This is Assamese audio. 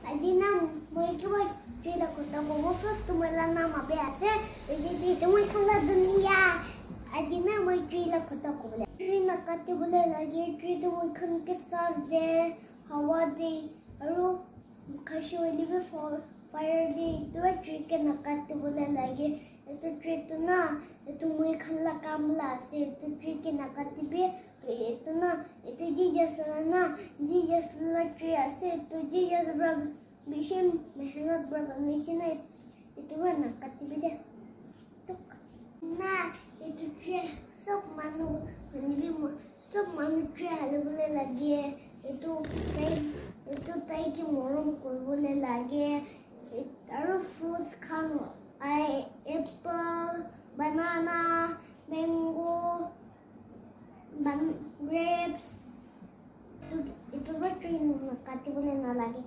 আজি না মই কিবা ট্ৰেলা কথা ক'ব ফাৰ্ষ্ট তোমালা নাম আবে আছে যদি তুমি খালা দুনিয়া আজি না মই ট্ৰেলা কথা ক'বলে ট্ৰে না কাটিবলে লাগে ট্ৰেটো মই খানকে সাজ দে হাৱা দে আৰু খাশৱলি বে ফায়াৰ দে তো ট্ৰেকে না কাটিবলে লাগে এটো ট্ৰেটো না এটো মই খানলা কামলা আছে এটো ট্ৰেকে না কাটিবে এটো না এটো জিজাসলা ট্ৰে আছে তো জিজাস ব্ৰা বিশেষ মেহনত ব্ৰা নিচিনা এটো না কাটিবে দে না এটো ট্ৰে সব মানুহ ট্ৰে হালবলে লাগে এটো তাই কি মৰম কৰিবলে লাগে আৰু ফ্ৰুটস খান apple banana mango grapes itu tree katibole na lagi